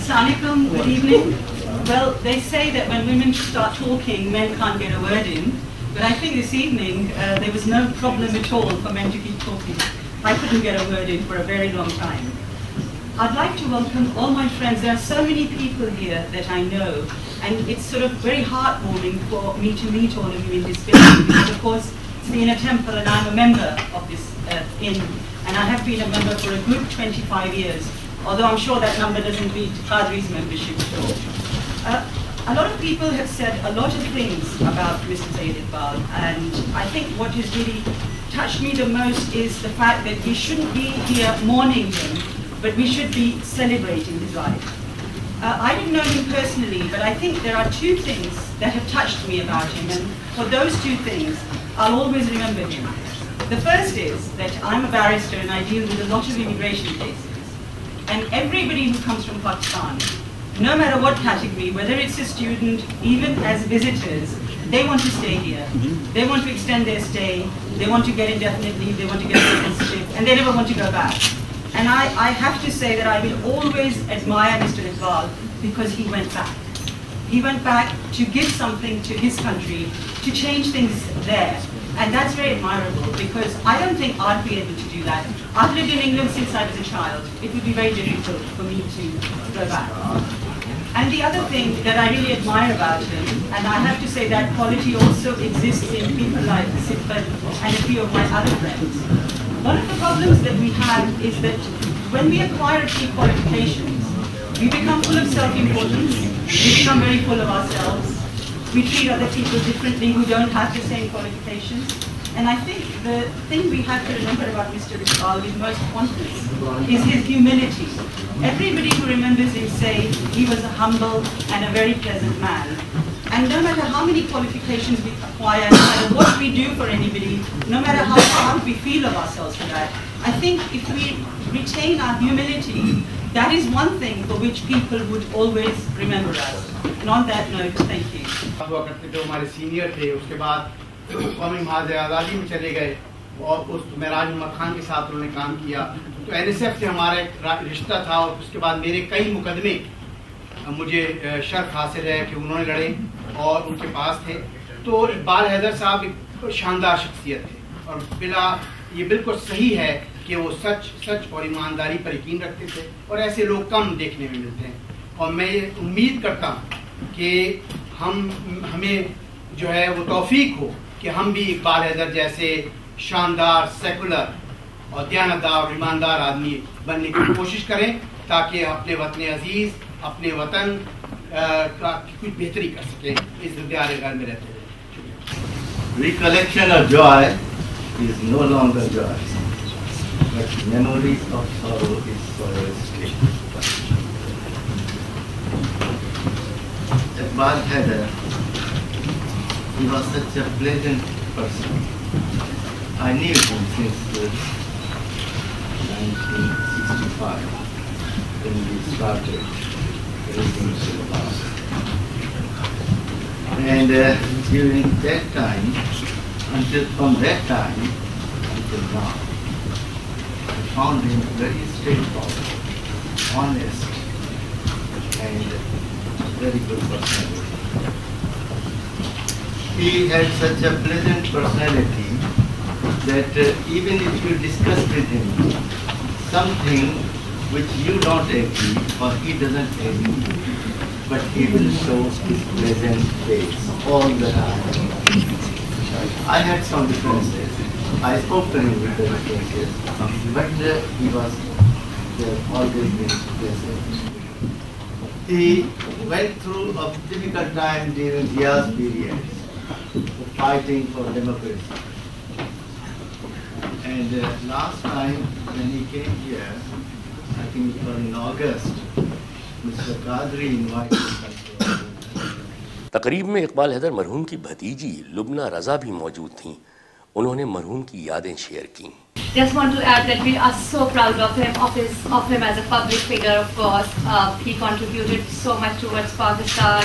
Assalamualaikum, good evening. Well, they say that when women start talking, men can't get a word in. But I think this evening, there was no problem at all for men to keep talking. I couldn't get a word in for a very long time. I'd like to welcome all my friends. There are so many people here that I know, and it's sort of very heartwarming for me to meet all of you in this building, because of course it's been a temple and I'm a member of this inn, and I have been a member for a good 25 years, although I'm sure that number doesn't beat Qadri's membership at all. A lot of people have said a lot of things about Mr. Syed Iqbal, and I think what has really touched me the most is the fact that we shouldn't be here mourning him, but we should be celebrating his life. I didn't know him personally, but I think there are two things that have touched me about him, and for those two things, I'll always remember him. The first is that I'm a barrister and I deal with a lot of immigration cases, and everybody who comes from Pakistan, no matter what category, whether it's a student, even as visitors, they want to stay here. They want to extend their stay, they want to get indefinite leave, they want to get citizenship, and they never want to go back. And I have to say that I will always admire Mr. Iqbal because he went back. He went back to give something to his country, to change things there. And that's very admirable because I don't think I'd be able to do that. I've lived in England since I was a child. It would be very difficult for me to go back. And the other thing that I really admire about him, and I have to say that quality also exists in people like Sifat and a few of my other friends. One of the problems that we have is that when we acquire a few qualifications, we become full of self-importance, we become very full of ourselves, we treat other people differently who don't have the same qualifications. And I think the thing we have to remember about Mr. Iqbal with most confidence is his humility. Everybody who remembers him say he was a humble and a very pleasant man. And no matter how many qualifications we acquire, no matter what we do for anybody, no matter how proud we feel of ourselves for that, I think if we retain our humility, that is one thing for which people would always remember us. And on that note, thank you. जो हमारे senior थे उसके बाद कौमी महाज आज़ादी में चले गए और उस महराज उमर खान के साथ उन्होंने काम किया, तो NSF से हमारा एक रिश्ता था और उसके बाद मेरे कई मुकदमे मुझे शर्फ हासिल है कि उन्होंने लड़े और उनके पास थे। तो इकबाल हैदर साहब एक शानदार शख्सियत थे और ये बिल्कुल सही है कि वो सच और ईमानदारी पर यकीन रखते थे और ऐसे लोग कम देखने में मिलते हैं। और मैं ये उम्मीद करता हूँ कि हमें जो है वो तौफीक हो कि हम भी इकबाल हैदर जैसे शानदार, सेकुलर और दयानतदार और ईमानदार आदमी बनने की कोशिश करें ताकि अपने वतन अजीज, अपने वतन का कुछ बेहतरी कर सकें इस प्यारे घर में रहते हुए। Recollection of joy is no longer joy, but memories of sorrow is forever staying. Iqbal Haidar, he was such a pleasant person. I knew him since 1965 when we started raising Iqbal. And during that time, from that time until now, I found him very straightforward, honest, and very good personality. He had such a pleasant personality that even if you discuss with him something which you don't agree or he doesn't agree, but he will show his pleasant face all the time. I had some differences. I spoke to him with the differences, but he was always been pleasant. He went through a difficult time during Zia's period, fighting for democracy. And last time when he came here, I think it was in August, Mr. Qadri invited him. तकरीब में इकबाल हैदर मरहूम की भतीजी लुबना रजा भी मौजूद थीं। उन्होंने मरहूम की यादें शेयर की। Just want to add that we are so proud of him as a public figure. Of course, he contributed so much towards Pakistan,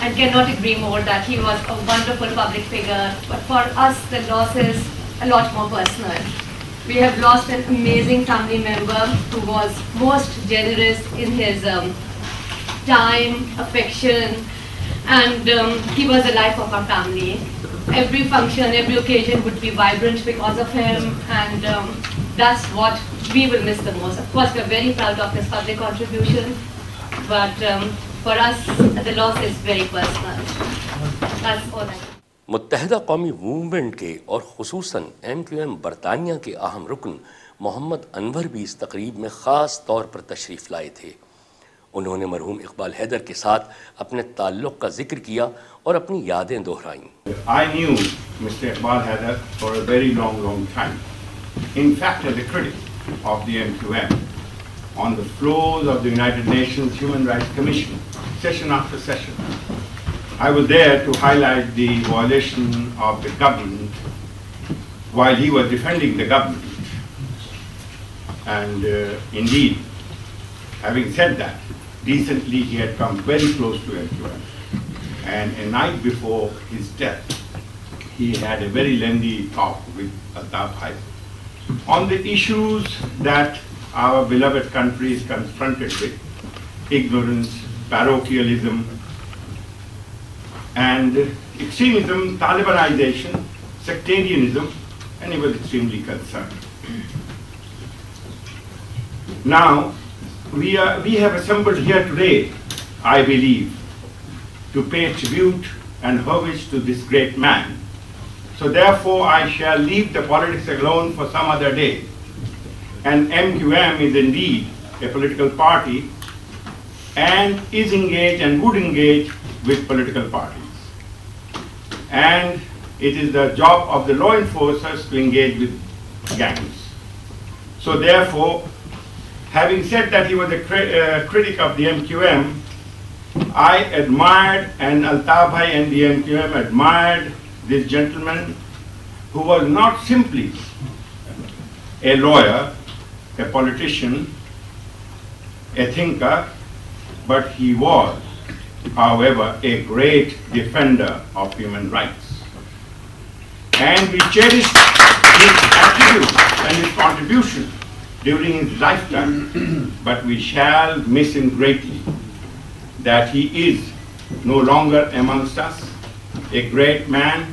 and cannot agree more that he was a wonderful public figure. But for us, the loss is a lot more personal. We have lost an amazing family member who was most generous in his time, affection, and he was the life of our family. Every function, every occasion would be vibrant because of him, and that's what we will miss the most. Of course, we're very proud of his public contribution, but for us, the loss is very personal. That's all I can. मुत्तहदा कौमी movement के और खुसूसन MQM बरतानिया के अहम रुकन मोहम्मद अनवर भी इस तकरीब में ख़ास तौर पर तशरीफ़ लाए थे। उन्होंने मरहूम इकबाल हैदर के साथ अपने ताल्लुक़ का जिक्र किया और अपनी यादें दोहराईं। I knew Mr. Iqbal Haidar for a very long time. In fact, as a critic of the MQM, on the floors of the United Nations Human Rights Commission, session after session, I was there to highlight the violation of the government while he was defending the government. And indeed, having said that, recently he had come very close to MQM. And a night before his death, he had a very lengthy talk with Altaf Bhai on the issues that our beloved country is confronted with: ignorance, parochialism, and extremism, Talibanization, sectarianism, and he was extremely concerned. Now, we have assembled here today, I believe, to pay tribute and homage to this great man. So therefore, I shall leave the politics alone for some other day. And MQM is indeed a political party and is engaged and would engage with political parties. And it is the job of the law enforcers to engage with gangs. So therefore, having said that he was a critic of the MQM, I admired, and Altaf Bhai and the MQM admired this gentleman who was not simply a lawyer, a politician, a thinker, but he was, however, a great defender of human rights. And we cherish his attributes and his contribution during his lifetime, but we shall miss him greatly, that he is no longer amongst us, a great man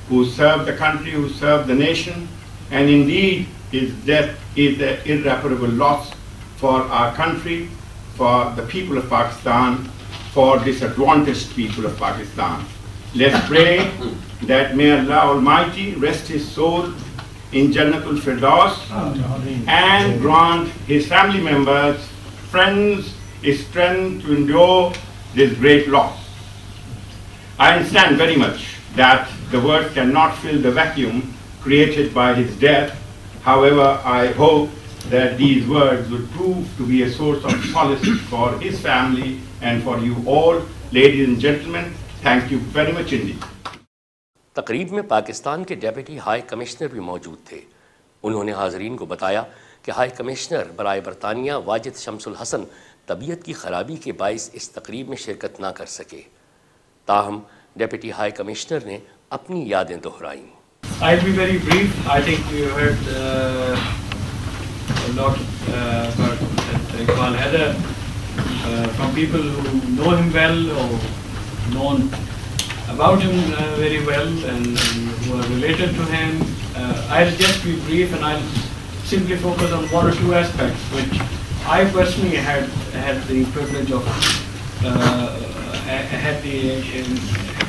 who served the country, who served the nation, and indeed his death is an irreparable loss for our country, for the people of Pakistan, for disadvantaged people of Pakistan. Let's pray that may Allah Almighty rest his soul in Jannatul Firdaus and grant his family members, friends, strength to endure this great loss. I understand very much that the words cannot fill the vacuum created by his death. However, I hope that these words would prove to be a source of solace for his family and for you all. Ladies and gentlemen, thank you very much indeed. तकरीब में पाकिस्तान के deputy high commissioner भी मौजूद थे। उन्होंने हाज़रीन को बताया कि हाई कमिश्नर बराए बरतानिया वाजिद शमसुल हसन तबीयत की ख़राबी के बाइस इस तकरीब में शिरकत ना कर सके। ताहम डेप्यूटी हाई कमिश्नर ने अपनी यादें दोहराईं। I'll be very brief. I think we heard a lot about Iqbal Haidar from people who know him well or known about him very well and who are related to him. I'll just be brief and I'll simply focus on one or two aspects which I personally had the privilege of had the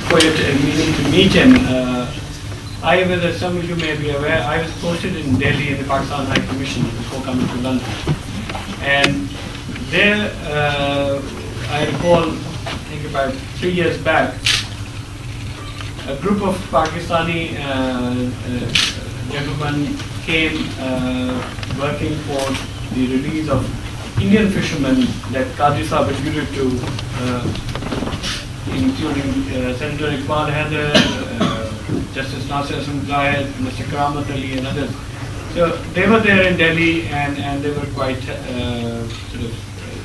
quiet meeting to meet him. I was, as some of you may be aware, I was posted in Delhi in the Pakistan High Commission before coming to London. And there, I recall, I think about 3 years back, a group of Pakistani gentlemen came working for the release of Indian fishermen that Qadri Sahib alluded to, including Senator Iqbal Haidar, Justice Nasir Aslam, Mr. Karamat Ali and others. So they were there in Delhi and they were quite sort of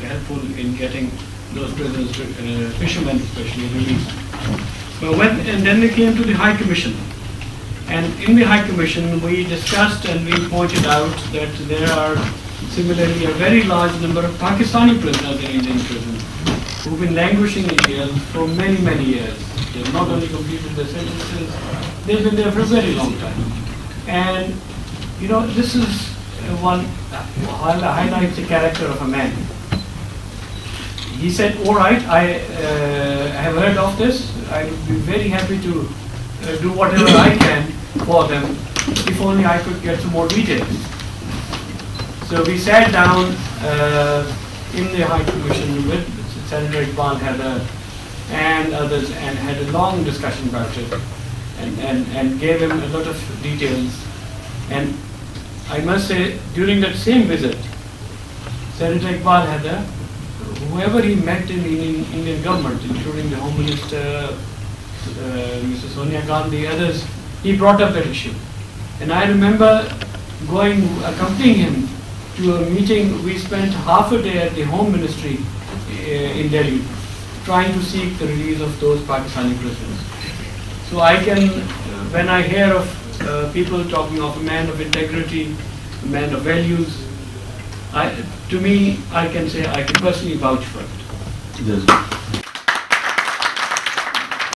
helpful in getting those prisoners, fishermen especially, released. And then they came to the High Commission. And in the High Commission we discussed and we pointed out that there are similarly a very large number of Pakistani prisoners in Indian prison. who've been languishing in jail for many, many years. They've not only completed their sentences, they've been there for a very long time. And, you know, this is one highlights the character of a man. He said, all right, I have heard of this. I would be very happy to do whatever I can for them, if only I could get some more details. So we sat down in the High Commission with Senator Iqbal Haider and others and had a long discussion about it and gave him a lot of details. And I must say, during that same visit, Senator Iqbal Haider, whoever he met in the Indian government, including the Home Minister, Mrs. Sonia Gandhi, others, he brought up that issue. And I remember accompanying him to a meeting. We spent half a day at the Home Ministry in Delhi, trying to seek the release of those Pakistani prisoners. So I can, when I hear of people talking of a man of integrity, a man of values, to me, I can say I can personally vouch for it. Yes.